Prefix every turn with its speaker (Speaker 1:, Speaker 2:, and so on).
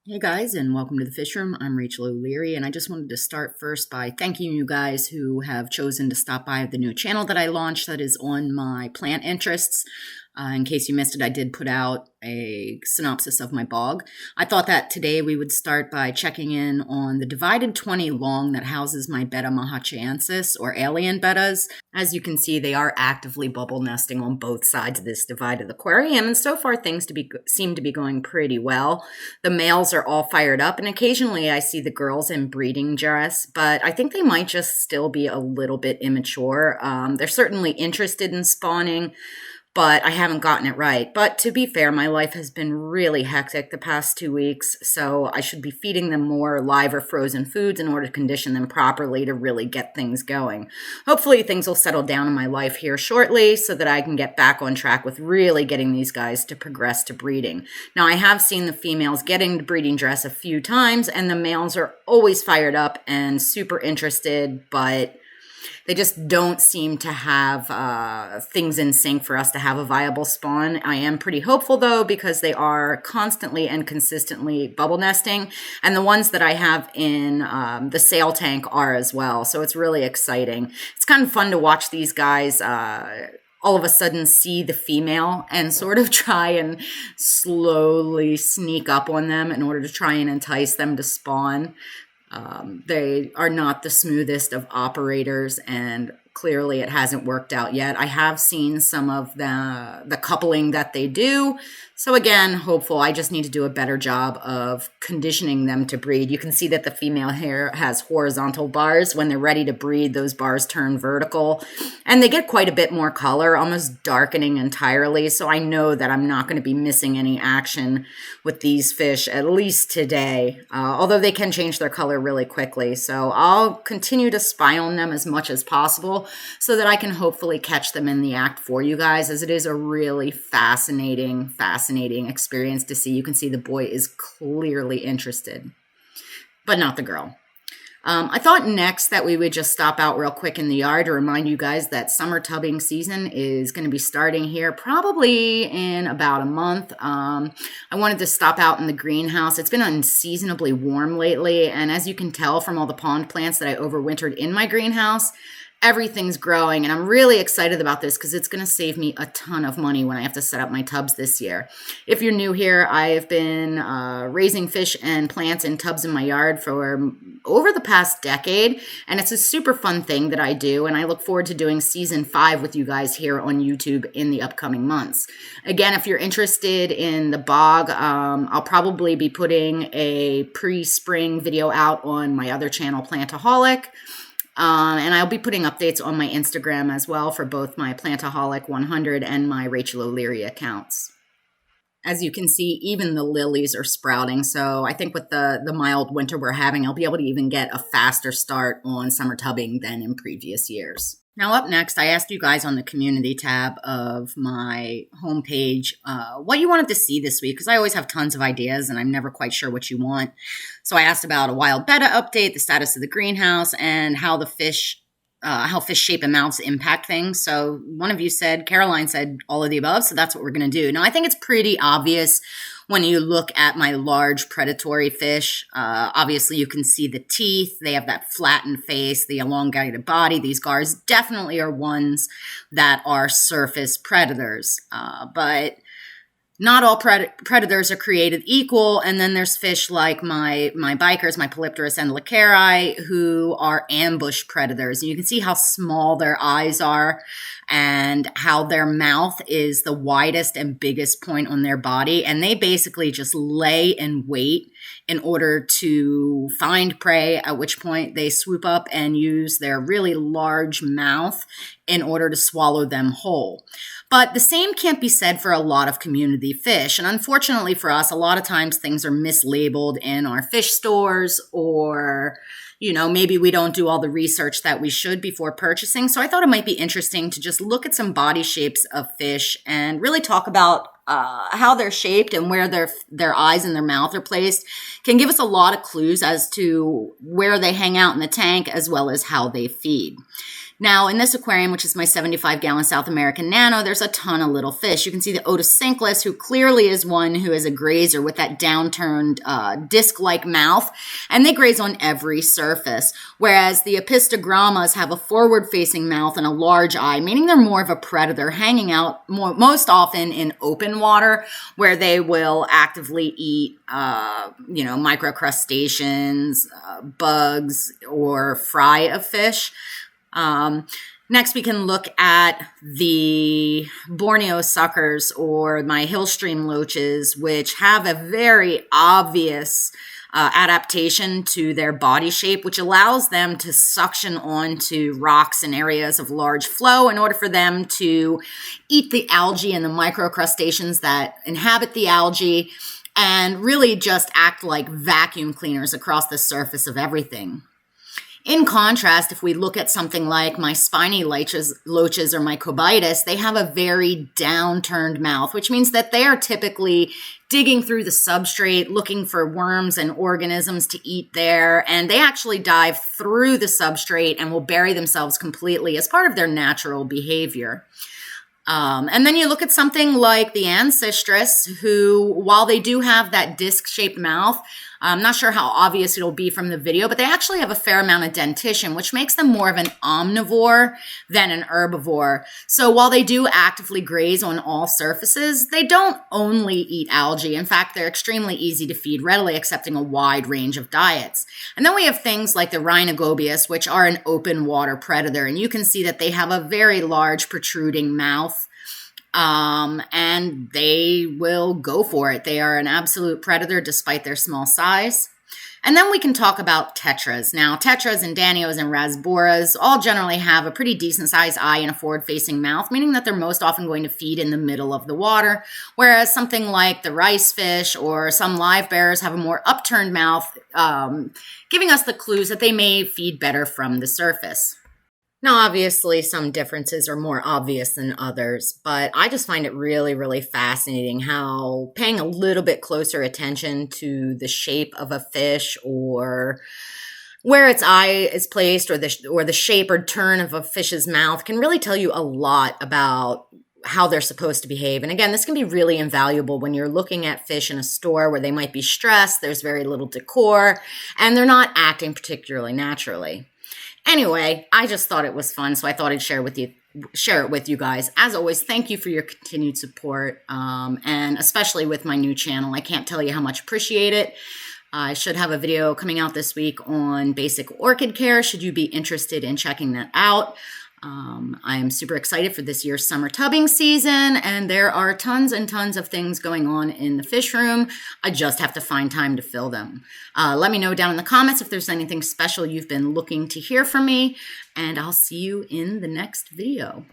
Speaker 1: Hey guys, and welcome to the Fish Room. I'm Rachel O'Leary, and I just wanted to start first by thanking you guys who have chosen to stop by the new channel that I launched that is on my plant interests. In case you missed it, I did put out a synopsis of my blog. I thought that today we would start by checking in on the divided 20 long that houses my Betta mahachiensis, or alien bettas. As you can see, they are actively bubble nesting on both sides of this divided aquarium, and so far things seem to be going pretty well. The males are all fired up, and occasionally I see the girls in breeding dress, but I think they might just still be a little bit immature. They're certainly interested in spawning, but I haven't gotten it right. But to be fair, my life has been really hectic the past 2 weeks, so I should be feeding them more live or frozen foods in order to condition them properly to really get things going. Hopefully things will settle down in my life here shortly so that I can get back on track with really getting these guys to progress to breeding. Now, I have seen the females getting to breeding dress a few times, and the males are always fired up and super interested, but they just don't seem to have things in sync for us to have a viable spawn. I am pretty hopeful, though, because they are constantly and consistently bubble nesting. And the ones that I have in the sail tank are as well. So it's really exciting. It's kind of fun to watch these guys all of a sudden see the female and sort of try and slowly sneak up on them in order to try and entice them to spawn. They are not the smoothest of operators, and clearly it hasn't worked out yet. I have seen some of the coupling that they do. So again, hopeful. I just need to do a better job of conditioning them to breed. You can see that the female here has horizontal bars. When they're ready to breed, those bars turn vertical, and they get quite a bit more color, almost darkening entirely. So I know that I'm not going to be missing any action with these fish, at least today, although they can change their color really quickly. So I'll continue to spy on them as much as possible so that I can hopefully catch them in the act for you guys, as it is a really fascinating experience to see. You can see the boy is clearly interested, but not the girl. I thought next that we would just stop out real quick in the yard to remind you guys that summer tubbing season is going to be starting here probably in about a month. I wanted to stop out in the greenhouse. It's been unseasonably warm lately, and as you can tell from all the pond plants that I overwintered in my greenhouse, everything's growing, and I'm really excited about this because it's going to save me a ton of money when I have to set up my tubs this year. If you're new here, I've been raising fish and plants in tubs in my yard for over the past decade, and it's a super fun thing that I do, and I look forward to doing season 5 with you guys here on YouTube in the upcoming months. Again, if you're interested in the bog, I'll probably be putting a pre-spring video out on my other channel, Plantaholic. And I'll be putting updates on my Instagram as well for both my Plantaholic 100 and my Rachel O'Leary accounts. As you can see, even the lilies are sprouting. So I think with the mild winter we're having, I'll be able to even get a faster start on summer tubbing than in previous years. Now up next, I asked you guys on the community tab of my homepage what you wanted to see this week, because I always have tons of ideas and I'm never quite sure what you want. So I asked about a wild betta update, the status of the greenhouse, and how fish shape and mouths impact things. So one of you said, Caroline said all of the above, so that's what we're going to do. Now I think it's pretty obvious when you look at my large predatory fish. Obviously you can see the teeth. They have that flattened face, the elongated body. These gars definitely are ones that are surface predators. But not all predators are created equal, and then there's fish like my bikers, my Polypterus and Lacari, who are ambush predators. And you can see how small their eyes are and how their mouth is the widest and biggest point on their body, and they basically just lay in wait in order to find prey, at which point they swoop up and use their really large mouth in order to swallow them whole. But the same can't be said for a lot of community fish. And unfortunately for us, a lot of times things are mislabeled in our fish stores, or, maybe we don't do all the research that we should before purchasing. So I thought it might be interesting to just look at some body shapes of fish and really talk about how they're shaped and where their eyes and their mouth are placed. Can give us a lot of clues as to where they hang out in the tank, as well as how they feed. Now, in this aquarium, which is my 75-gallon South American Nano, there's a ton of little fish. You can see the Otocinclus, who clearly is one who is a grazer with that downturned disc-like mouth, and they graze on every surface, whereas the Apistogrammas have a forward-facing mouth and a large eye, meaning they're more of a predator, hanging out most often in open water, where they will actively eat, microcrustaceans, bugs, or fry of fish. Next, we can look at the Borneo suckers, or my hill stream loaches, which have a very obvious adaptation to their body shape, which allows them to suction onto rocks in areas of large flow in order for them to eat the algae and the microcrustaceans that inhabit the algae, and really just act like vacuum cleaners across the surface of everything. In contrast, if we look at something like my spiny loaches or my Cobitus, they have a very downturned mouth, which means that they are typically digging through the substrate, looking for worms and organisms to eat there, and they actually dive through the substrate and will bury themselves completely as part of their natural behavior. And then you look at something like the Ancestris, who, while they do have that disc-shaped mouth, I'm not sure how obvious it'll be from the video, but they actually have a fair amount of dentition, which makes them more of an omnivore than an herbivore. So while they do actively graze on all surfaces, they don't only eat algae. In fact, they're extremely easy to feed, readily accepting a wide range of diets. And then we have things like the Rhinogobius, which are an open water predator. And you can see that they have a very large protruding mouth. And they will go for it. They are an absolute predator despite their small size. And then we can talk about tetras. Now, tetras and danios and rasboras all generally have a pretty decent sized eye and a forward-facing mouth, meaning that they're most often going to feed in the middle of the water, whereas something like the rice fish or some live bearers have a more upturned mouth, giving us the clues that they may feed better from the surface. Now, obviously, some differences are more obvious than others, but I just find it really, really fascinating how paying a little bit closer attention to the shape of a fish, or where its eye is placed, or the shape or turn of a fish's mouth can really tell you a lot about how they're supposed to behave. And again, this can be really invaluable when you're looking at fish in a store where they might be stressed, there's very little decor, and they're not acting particularly naturally. Anyway, I just thought it was fun, so I thought I'd share it with you guys. As always, thank you for your continued support, and especially with my new channel. I can't tell you how much appreciate it. I should have a video coming out this week on basic orchid care, should you be interested in checking that out. I am super excited for this year's summer tubbing season, and there are tons and tons of things going on in the fish room. I just have to find time to fill them. Let me know down in the comments if there's anything special you've been looking to hear from me, and I'll see you in the next video.